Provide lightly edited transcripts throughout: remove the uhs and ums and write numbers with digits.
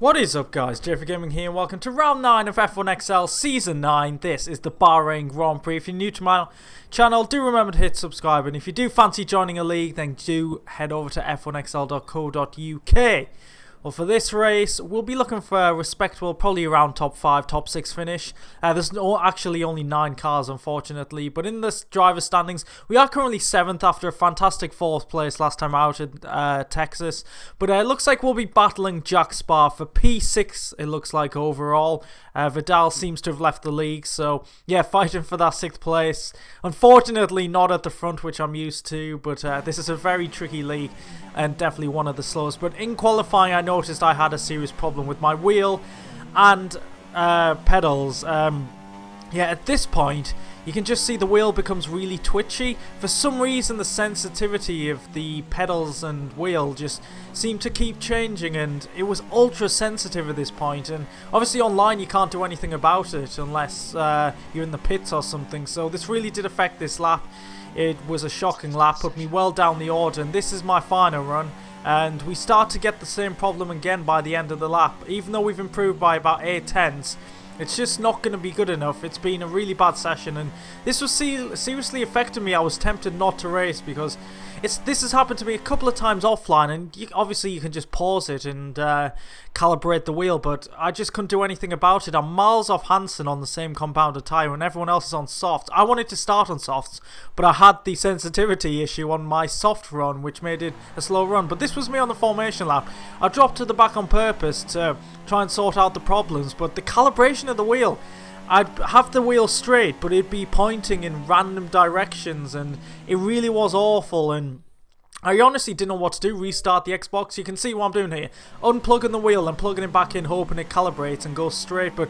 What is up, guys? JayFerGaming here and welcome to round 9 of F1XL Season 9. This is the Bahrain Grand Prix. If you're new to my channel, do remember to hit subscribe, and if you do fancy joining a league, then do head over to f1xl.co.uk. Well, for this race, we'll be looking for a respectable, probably around top 5, top 6 finish. There's actually only 9 cars, unfortunately. But in the driver standings, we are currently 7th after a fantastic 4th place last time out in Texas. But it looks like we'll be battling Jack Sparr for P6, it looks like, overall. Vidal seems to have left the league, so yeah, fighting for that 6th place. Unfortunately, not at the front, which I'm used to, but this is a very tricky league and definitely one of the slowest. But in qualifying, I noticed I had a serious problem with my wheel and pedals. Yeah, at this point, you can just see the wheel becomes really twitchy. For some reason, the sensitivity of the pedals and wheel just seemed to keep changing, and it was ultra sensitive at this point. And obviously online you can't do anything about it unless you're in the pits or something, so this really did affect this lap. It was a shocking lap, put me well down the order, and this is my final run. And we start to get the same problem again by the end of the lap. Even though we've improved by about 8 tenths, it's just not going to be good enough. It's been a really bad session, and this was seriously affecting me. I was tempted not to race because this has happened to me a couple of times offline, and obviously you can just pause it and calibrate the wheel, but I just couldn't do anything about it. I'm miles off Hansen on the same compounded tyre and everyone else is on softs. I wanted to start on softs, but I had the sensitivity issue on my soft run, which made it a slow run. But this was me on the formation lap. I dropped to the back on purpose to try and sort out the problems, but the calibration of the wheel, I'd have the wheel straight, but it'd be pointing in random directions, and it really was awful. And I honestly didn't know what to do. Restart the Xbox. You can see what I'm doing here. Unplugging the wheel and plugging it back in, hoping it calibrates and goes straight. But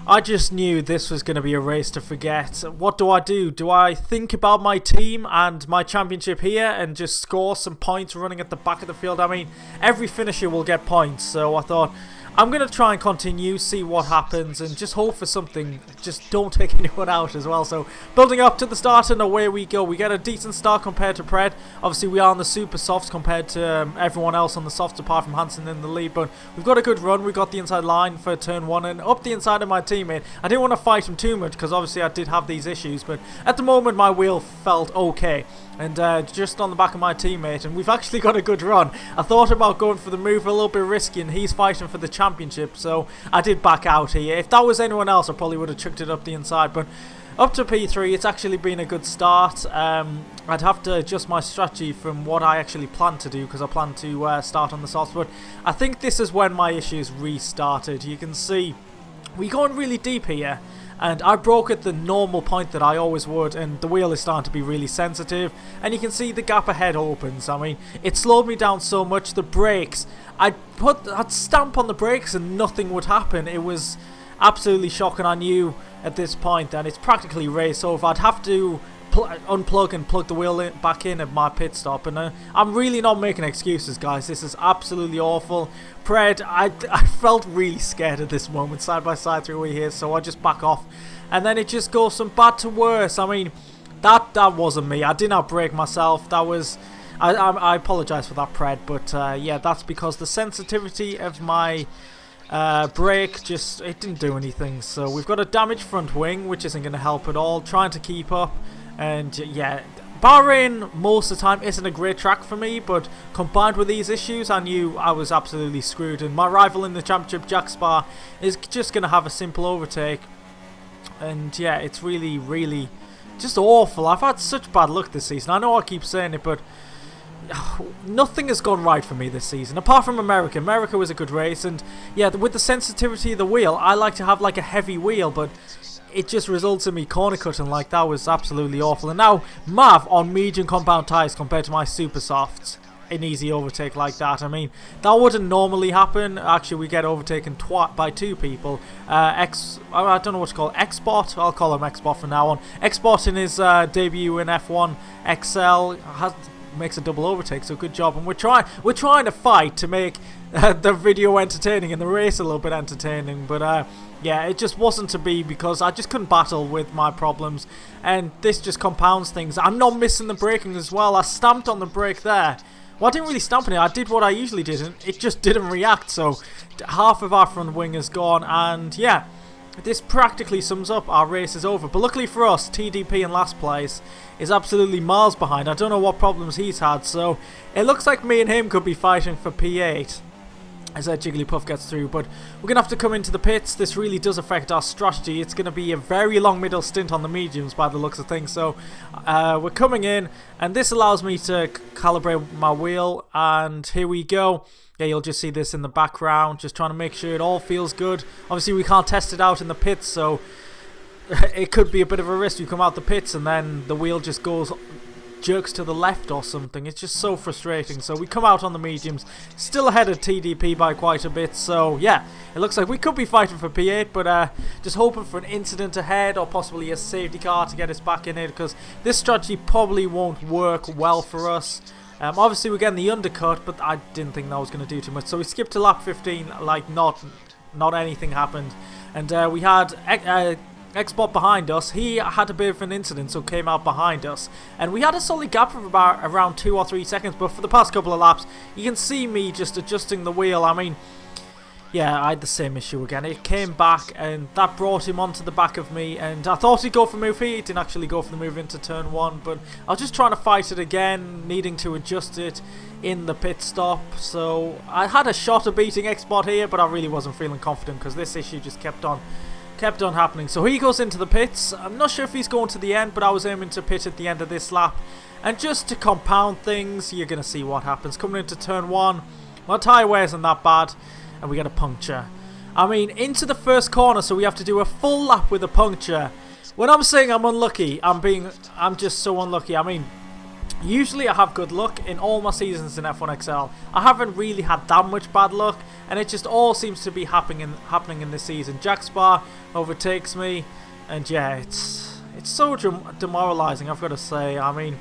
I just knew this was going to be a race to forget. What do? Do I think about my team and my championship here and just score some points running at the back of the field? I mean, every finisher will get points, so I thought I'm going to try and continue, see what happens, and just hope for something. Just don't take anyone out as well. So, building up to the start, and away we go. We get a decent start compared to Pred. Obviously, we are on the super softs compared to everyone else on the softs, apart from Hansen in the lead. But we've got a good run. We got the inside line for turn 1, and up the inside of my teammate. I didn't want to fight him too much, because obviously I did have these issues. But at the moment, my wheel felt okay. And just on the back of my teammate, and we've actually got a good run. I thought about going for the move, a little bit risky, and he's fighting for the championship, so I did back out here. If that was anyone else, I probably would have chucked it up the inside, but up to P3, it's actually been a good start. I'd have to adjust my strategy from what I actually planned to do, because I planned to start on the softs, but I think this is when my issues restarted. You can see we're going really deep here, and I broke at the normal point that I always would, and the wheel is starting to be really sensitive, and you can see the gap ahead opens. I mean, it slowed me down so much. The brakes, I'd stamp on the brakes and nothing would happen. It was absolutely shocking. I knew at this point that it's practically race over. I'd have to unplug and plug the wheel back in at my pit stop, and I'm really not making excuses, guys. This is absolutely awful. Pred, I felt really scared at this moment, side by side through here, so I just back off, and then it just goes from bad to worse. I mean, that wasn't me. I did not brake myself. That was I apologize for that, Pred, but yeah, that's because the sensitivity of my brake it didn't do anything. So we've got a damaged front wing, which isn't going to help at all. Trying to keep up. And yeah, Bahrain most of the time isn't a great track for me, but combined with these issues, I knew I was absolutely screwed. And my rival in the championship, Jack Sparr, is just going to have a simple overtake. And yeah, it's really, really just awful. I've had such bad luck this season. I know I keep saying it, but nothing has gone right for me this season, apart from America. America was a good race, and yeah, with the sensitivity of the wheel, I like to have like a heavy wheel, but it just results in me corner cutting. Like, that was absolutely awful. And now Mav on medium compound tyres compared to my super softs, an easy overtake like that. I mean, that wouldn't normally happen. Actually, we get overtaken by 2 people. I don't know what to call it. Xbot, I'll call him Xbot from now on. Xbot in his debut in F1XL makes a double overtake, so good job. And we're trying to fight to make the video entertaining and the race a little bit entertaining, but yeah, it just wasn't to be, because I just couldn't battle with my problems, and this just compounds things. I'm not missing the braking as well. I stamped on the brake there Well, I didn't really stamp on it. I did what I usually did, and it just didn't react. So half of our front wing is gone, and yeah, this practically sums up our race is over. But luckily for us, TDP in last place is absolutely miles behind. I don't know what problems he's had, so it looks like me and him could be fighting for P8 as Jigglypuff gets through. But we're going to have to come into the pits. This really does affect our strategy. It's going to be a very long middle stint on the mediums by the looks of things. So we're coming in, and this allows me to calibrate my wheel, and here we go. Yeah, you'll just see this in the background, just trying to make sure it all feels good. Obviously, we can't test it out in the pits, so it could be a bit of a risk. You come out the pits and then the wheel just jerks to the left or something. It's just so frustrating. So we come out on the mediums, still ahead of TDP by quite a bit. So yeah, it looks like we could be fighting for P8, but just hoping for an incident ahead or possibly a safety car to get us back in it, because this strategy probably won't work well for us. Obviously we're getting the undercut, but I didn't think that was going to do too much. So we skipped to lap 15 like not anything happened. And we had Xbot behind us. He had a bit of an incident, so came out behind us. And we had a solid gap of about around 2 or 3 seconds, but for the past couple of laps, you can see me just adjusting the wheel. I mean, yeah, I had the same issue again. It came back, and that brought him onto the back of me, and I thought he'd go for the move here. He didn't actually go for the move into turn 1, but I was just trying to fight it again, needing to adjust it in the pit stop. So I had a shot of beating Xbot here, but I really wasn't feeling confident because this issue just kept on happening. So he goes into the pits. I'm not sure if he's going to the end, but I was aiming to pit at the end of this lap. And just to compound things, you're going to see what happens. Coming into turn 1, my tyre wear isn't that bad, and we get a puncture. I mean, into the first corner, so we have to do a full lap with a puncture. When I'm saying I'm unlucky, I'm just so unlucky. I mean, usually I have good luck in all my seasons in F1XL. I haven't really had that much bad luck, and it just all seems to be happening in this season. Jack Spa overtakes me, and yeah, it's so demoralizing, I've got to say. I mean,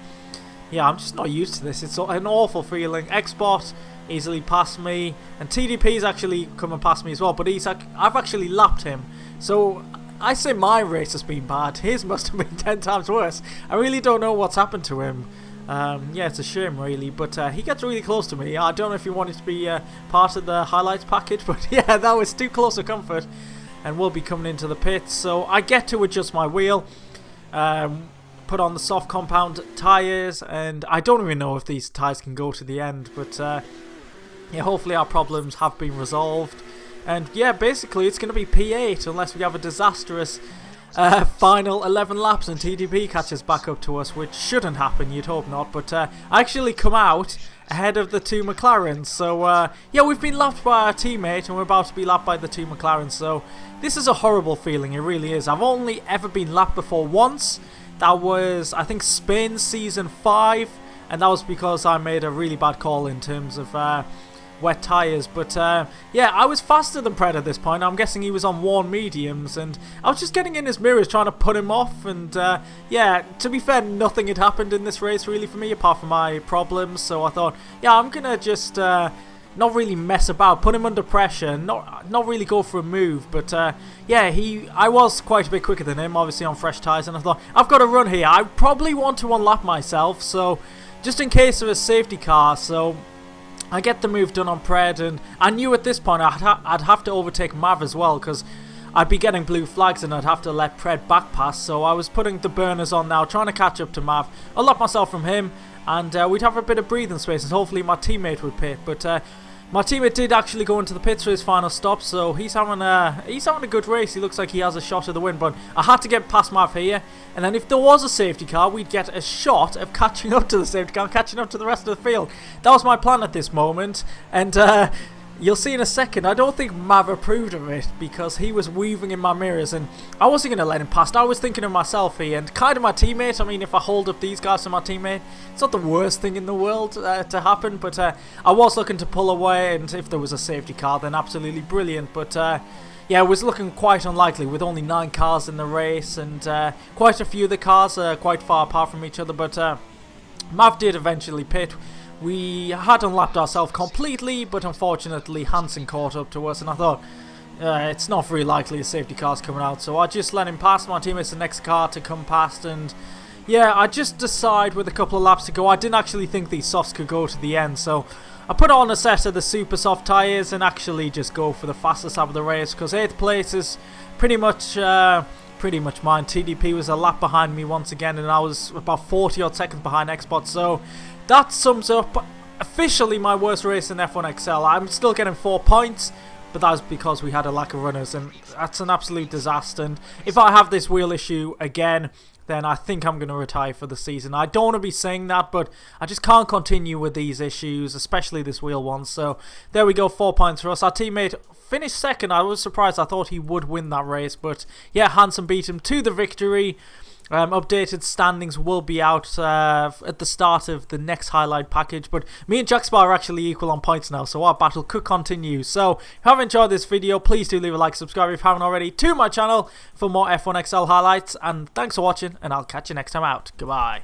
yeah, I'm just not used to this. It's an awful feeling. Xbot easily passed me, and TDP's actually coming past me as well, but I've actually lapped him. So I say my race has been bad. His must have been 10 times worse. I really don't know what's happened to him. Yeah, it's a shame really, but he gets really close to me. I don't know if he wanted to be part of the highlights package, but yeah, that was too close for comfort, and we'll be coming into the pits. So I get to adjust my wheel, put on the soft compound tyres, and I don't even know if these tyres can go to the end, but yeah, hopefully our problems have been resolved. And yeah, basically it's going to be P8 unless we have a disastrous final 11 laps and TDP catches back up to us, which shouldn't happen, you'd hope not. But I actually come out ahead of the 2 McLarens. So yeah, we've been lapped by our teammate, and we're about to be lapped by the 2 McLarens. So this is a horrible feeling, it really is. I've only ever been lapped before once. That was, I think, Spain season 5, and that was because I made a really bad call in terms of wet tyres. But yeah, I was faster than Pred at this point. I'm guessing he was on worn mediums, and I was just getting in his mirrors trying to put him off. And yeah, to be fair, nothing had happened in this race really for me apart from my problems. So I thought, yeah, I'm gonna just not really mess about, put him under pressure, not really go for a move. But yeah, I was quite a bit quicker than him, obviously on fresh tyres, and I thought, I've got to run here. I probably want to unlap myself, so just in case of a safety car. So I get the move done on Pred, and I knew at this point I'd have to overtake Mav as well, because I'd be getting blue flags and I'd have to let Pred back pass. So I was putting the burners on now, trying to catch up to Mav, unlock myself from him, and we'd have a bit of breathing space, and hopefully my teammate would pit. But my teammate did actually go into the pits for his final stop, so he's having a good race. He looks like he has a shot of the win, but I had to get past Mav here, and then if there was a safety car, we'd get a shot of catching up to the safety car, catching up to the rest of the field. That was my plan at this moment, and you'll see in a second, I don't think Mav approved of it, because he was weaving in my mirrors, and I wasn't going to let him past. I was thinking of myself here, and kind of my teammate. I mean, if I hold up these guys to my teammate, it's not the worst thing in the world to happen, but I was looking to pull away, and if there was a safety car, then absolutely brilliant. But yeah, it was looking quite unlikely with only 9 cars in the race, and quite a few of the cars are quite far apart from each other. But Mav did eventually pit. We had unlapped ourselves completely, but unfortunately Hansen caught up to us, and I thought, it's not very likely a safety car's coming out, so I just let him pass. My teammate's the next car to come past, and yeah, I just decided with a couple of laps to go, I didn't actually think these softs could go to the end, so I put on a set of the super soft tyres and actually just go for the fastest lap of the race, because 8th place is pretty much mine. TDP was a lap behind me once again, and I was about 40 odd seconds behind Xbox, so that sums up officially my worst race in F1XL. I'm still getting 4 points, but that's because we had a lack of runners, and that's an absolute disaster. And if I have this wheel issue again, then I think I'm going to retire for the season. I don't want to be saying that, but I just can't continue with these issues, especially this wheel one. So there we go, 4 points for us. Our teammate finished second. I was surprised. I thought he would win that race, but yeah, Hansen beat him to the victory. Updated standings will be out at the start of the next highlight package, but me and Jackspar are actually equal on points now, so our battle could continue. So if you have enjoyed this video, please do leave a like, subscribe if you haven't already to my channel for more F1XL highlights, and thanks for watching, and I'll catch you next time out. Goodbye.